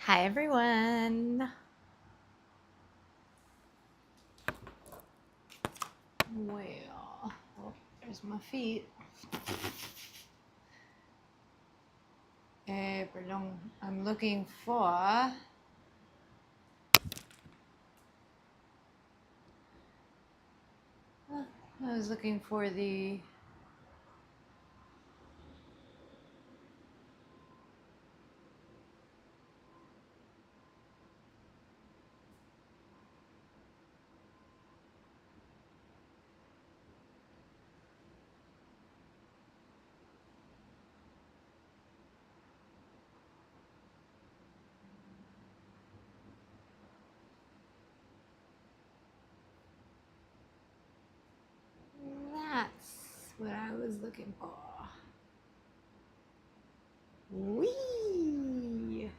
Hi everyone. Well, there's my feet. Perdón. I'm looking for. I was looking for the. That's what I was looking for. Wee.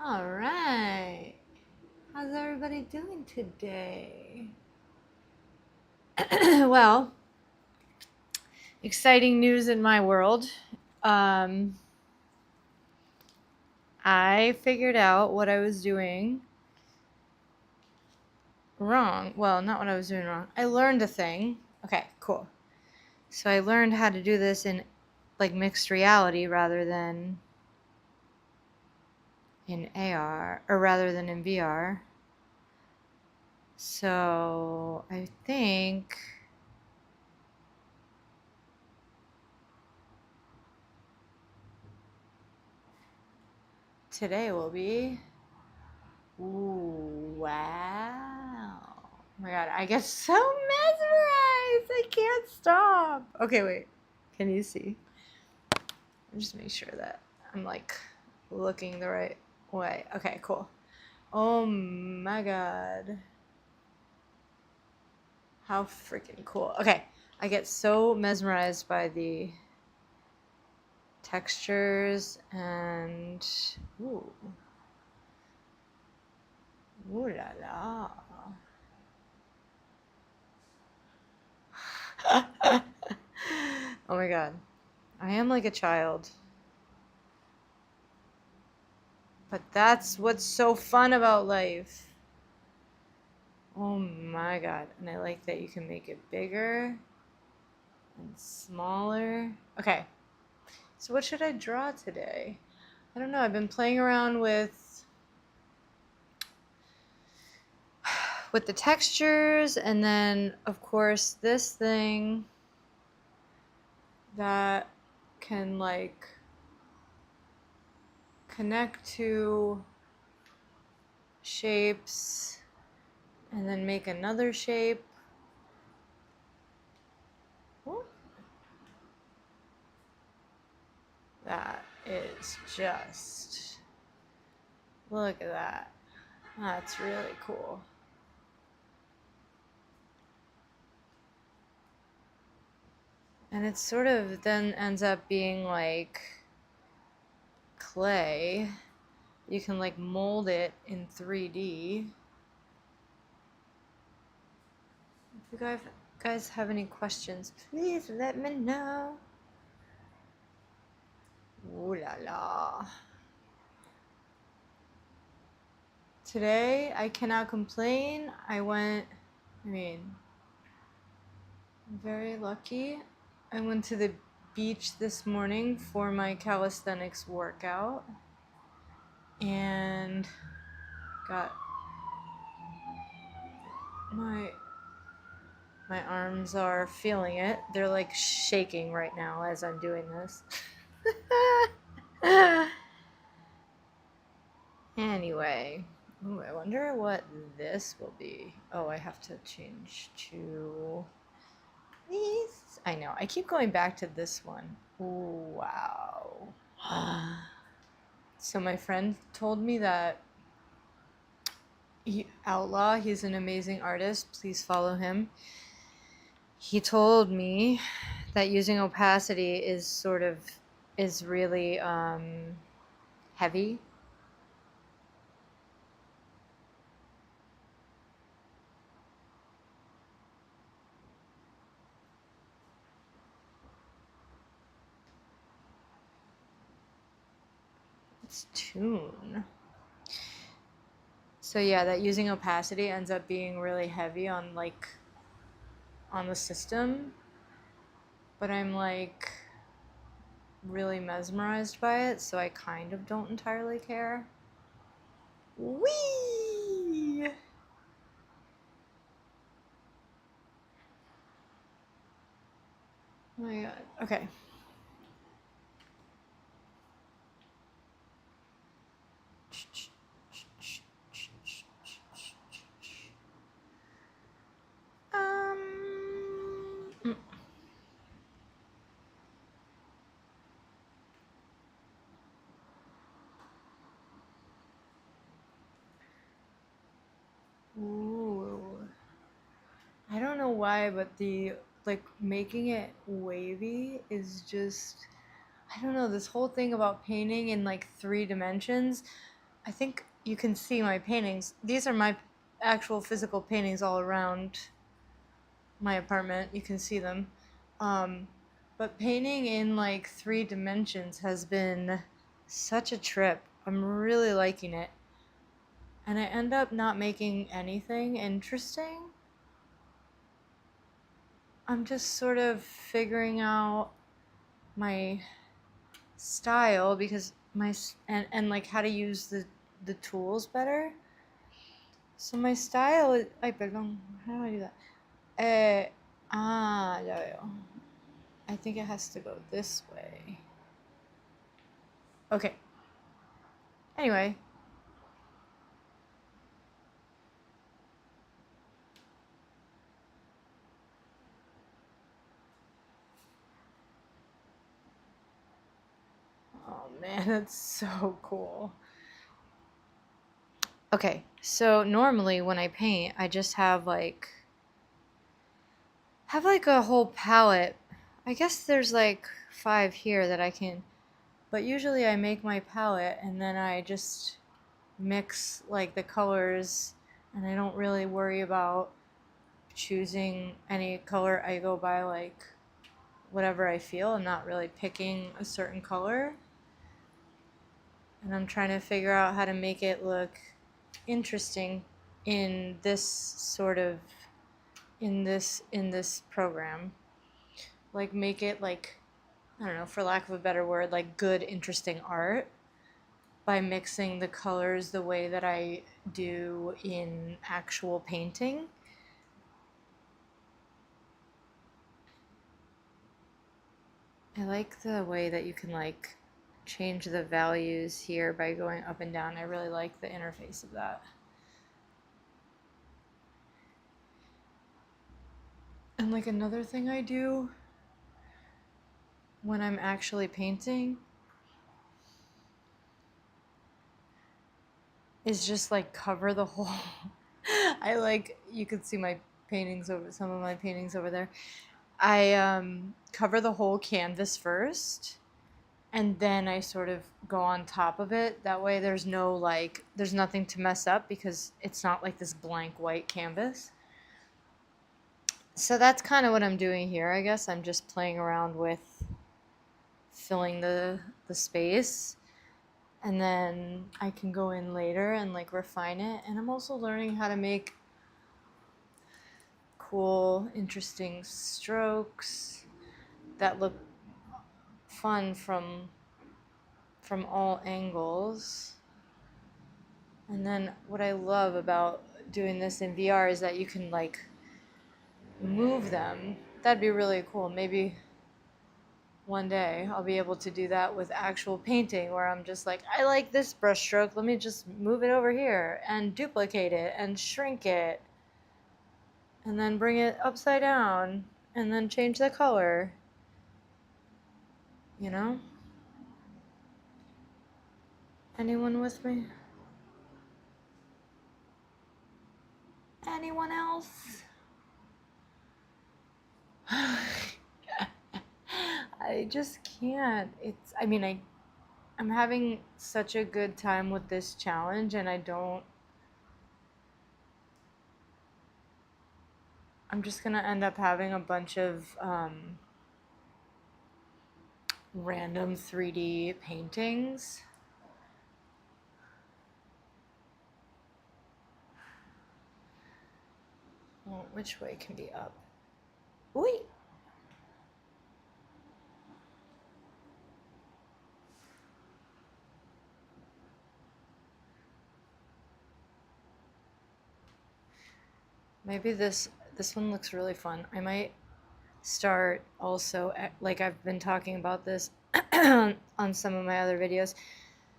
All right. How's everybody doing today? Well, exciting news in my world. I figured out what I was doing wrong. Well, not what I was doing wrong. I learned a thing. Okay, cool. So I learned how to do this in like mixed reality rather than in AR or rather than in VR. So I think today will be. Ooh, wow. Oh my god, I get so mesmerized. I can't stop. Okay, wait. Can you see? Just make sure that I'm like looking the right way. Okay, cool. Oh my god. How freaking cool. Okay, I get so mesmerized by the textures and ooh. Ooh la la. Oh my god. I am like a child. But that's what's so fun about life. Oh my god. And I like that you can make it bigger and smaller. Okay. So what should I draw today? I don't know. I've been playing around with the textures, and then of course this thing that can like connect to shapes and then make another shape. Ooh. That is just, look at that. That's really cool. And it sort of then ends up being like clay. You can like mold it in 3D. If you guys have any questions, please let me know. Ooh la la. Today, I cannot complain. I'm very lucky. I went to the beach this morning for my calisthenics workout and got my arms are feeling it. They're like shaking right now as I'm doing this. Anyway, ooh, I wonder what this will be. Oh, I have to change to these. I know. I keep going back to this one. Ooh, wow. So my friend told me that Outlaw, he's an amazing artist. Please follow him. He told me that using opacity is really heavy. its tune. So yeah, that using opacity ends up being really heavy on like on the system, but I'm like really mesmerized by it, so I kind of don't entirely care. Whee! Oh my god. Okay. Um. Ooh. I don't know why, but the like making it wavy is just I don't know, this whole thing about painting in like 3 dimensions. I think you can see my paintings. These are my actual physical paintings all around my apartment. You can see them. Um, but painting in like 3 dimensions has been such a trip. I'm really liking it. And I end up not making anything interesting. I'm just sort of figuring out my style because and like how to use the tools better. So my style is, ay, perdón, how do I do that? Ya veo. I think it has to go this way. Okay. Anyway. Oh man, that's so cool. Okay, so normally when I paint, I just have like a whole palette. I guess there's like 5 here that I can, but usually I make my palette and then I just mix like the colors and I don't really worry about choosing any color. I go by like whatever I feel. I'm not really picking a certain color. And I'm trying to figure out how to make it look interesting in this sort of in this program. Like make it like I don't know, for lack of a better word, like good interesting art by mixing the colors the way that I do in actual painting. I like the way that you can like change the values here by going up and down. I really like the interface of that. And like another thing I do when I'm actually painting is just like cover the whole I like you could see my paintings over some of my paintings over there. I cover the whole canvas first and then I sort of go on top of it. That way there's no like there's nothing to mess up because it's not like this blank white canvas. So that's kind of what I'm doing here. I guess I'm just playing around with filling the space and then I can go in later and like refine it. And I'm also learning how to make cool, interesting strokes that look fun from all angles. And then what I love about doing this in VR is that you can like move them. That'd be really cool. Maybe one day I'll be able to do that with actual painting where I'm just like, I like this brush stroke, let me just move it over here and duplicate it and shrink it and then bring it upside down and then change the color. You know? Anyone with me? Anyone else? I just can't. I mean, I'm having such a good time with this challenge and I'm just gonna end up having a bunch of random 3D paintings Well, which way can be up? Wait. Maybe this one looks really fun. I might start also, like I've been talking about this on some of my other videos.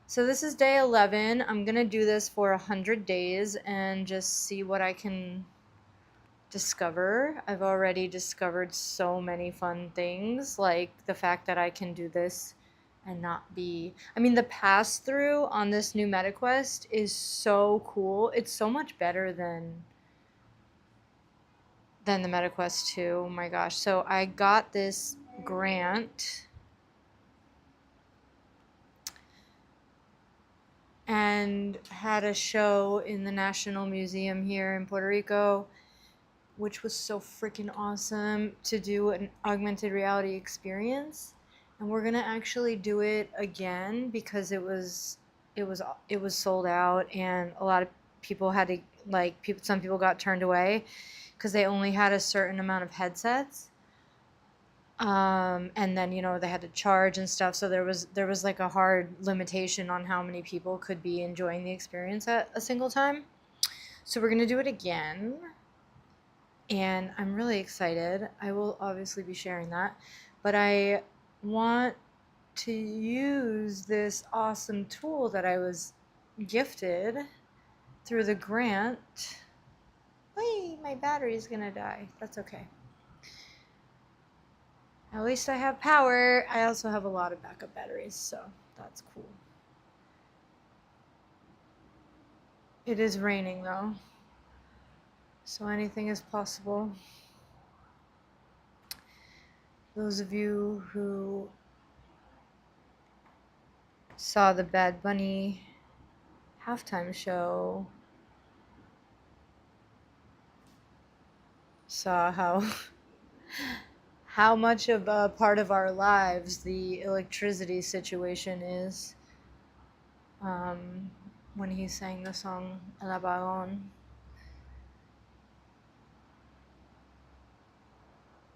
So this is day 11. I'm gonna do this for 100 days and just see what I can discover. I've already discovered so many fun things, like the fact that I can do this and not be, I mean, the pass through on this new MetaQuest is so cool. It's so much better than the MetaQuest 2. Oh my gosh. So I got this grant and had a show in the National Museum here in Puerto Rico, which was so freaking awesome, to do an augmented reality experience. And we're gonna actually do it again because it was sold out, and a lot of people had to, like, some people got turned away because they only had a certain amount of headsets. And then, they had to charge and stuff, so there was like a hard limitation on how many people could be enjoying the experience at a single time. So we're gonna do it again, and I'm really excited. I will obviously be sharing that, but I want to use this awesome tool that I was gifted through the grant. Wait, my battery's gonna die. That's okay. At least I have power. I also have a lot of backup batteries, so that's cool. It is raining though, so anything is possible. Those of you who saw the Bad Bunny halftime show saw how much of a part of our lives the electricity situation is, when he sang the song El Apagón.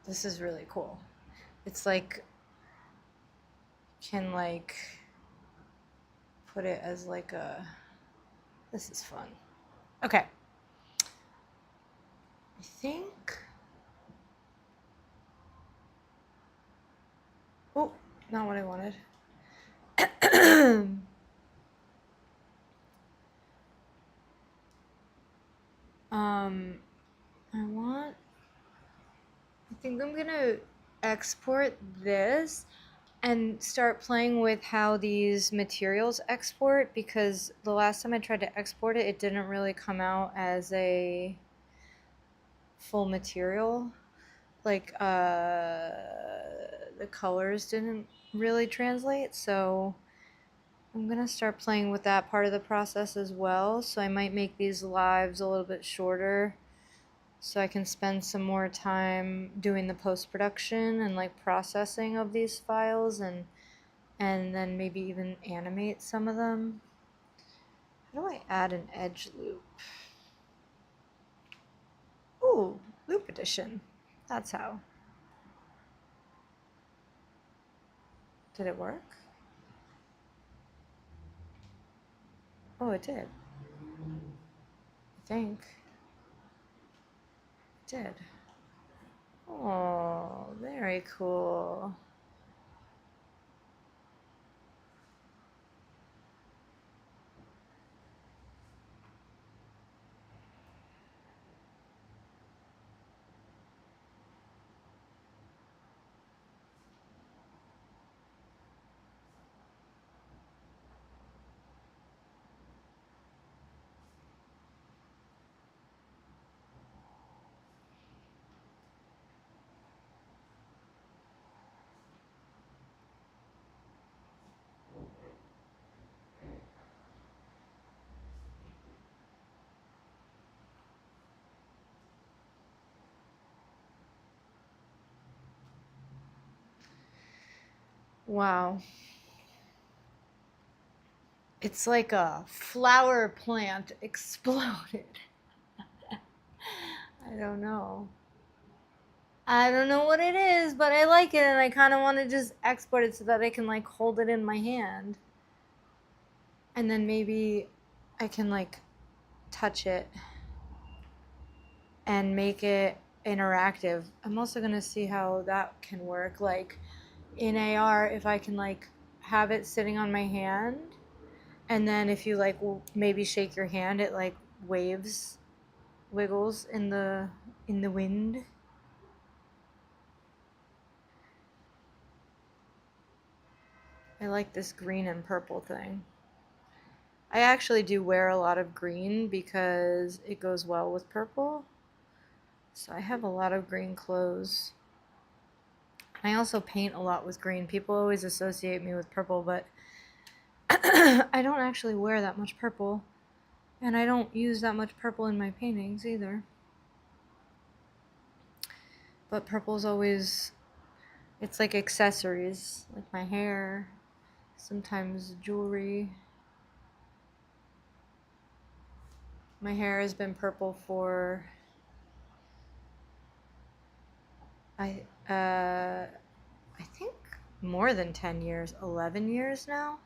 This is really cool. It's like, can like put it as like a, this is fun. Okay. I think, oh, not what I wanted. I think I'm gonna export this and start playing with how these materials export, because the last time I tried to export it, it didn't really come out as a full material. Like, the colors didn't really translate, so I'm gonna start playing with that part of the process as well. So I might make these lives a little bit shorter so I can spend some more time doing the post-production and like processing of these files, and then maybe even animate some of them. How do I add an edge loop? Ooh, loop edition. That's how. Did it work? Oh, it did. I think. It did. Oh, very cool. Wow. It's like a flower plant exploded. I don't know. I don't know what it is, but I like it, and I kind of want to just export it so that I can like hold it in my hand. And then maybe I can like touch it and make it interactive. I'm also going to see how that can work. Like in AR, if I can like have it sitting on my hand, and then if you like maybe shake your hand, it like wiggles in the wind. I like this green and purple thing. I actually do wear a lot of green because it goes well with purple. So I have a lot of green clothes. I also paint a lot with green. People always associate me with purple, but I don't actually wear that much purple. And I don't use that much purple in my paintings either. But purple's always, it's like accessories, like my hair, sometimes jewelry. My hair has been purple for I think more than 10 years, 11 years now.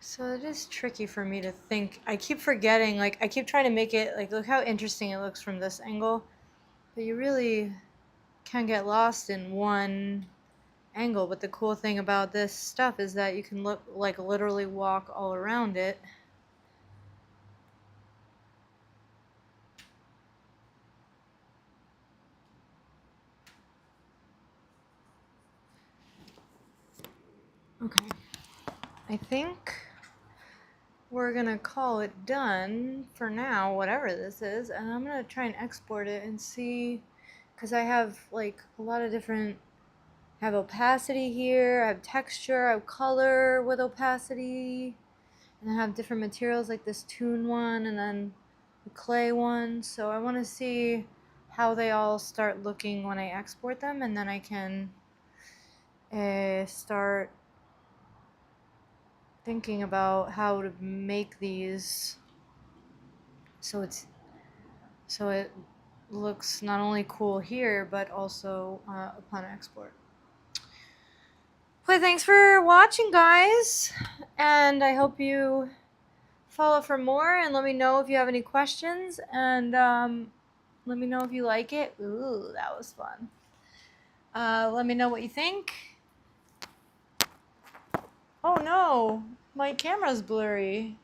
So it is tricky for me to think. I keep forgetting, like, I keep trying to make it, like, look how interesting it looks from this angle. But you really can get lost in one angle. But the cool thing about this stuff is that you can look, like, literally walk all around it. Okay. I think we're gonna call it done for now, whatever this is, and I'm gonna try and export it and see, because I have like a lot of different, I have opacity here, I have texture, I have color with opacity, and I have different materials like this Toon one and then the clay one. So I want to see how they all start looking when I export them, and then I can start thinking about how to make these so it looks not only cool here but also upon export. Okay, thanks for watching, guys, and I hope you follow for more, and let me know if you have any questions, and let me know if you like it. Ooh, that was fun. Let me know what you think. Oh no, my camera's blurry.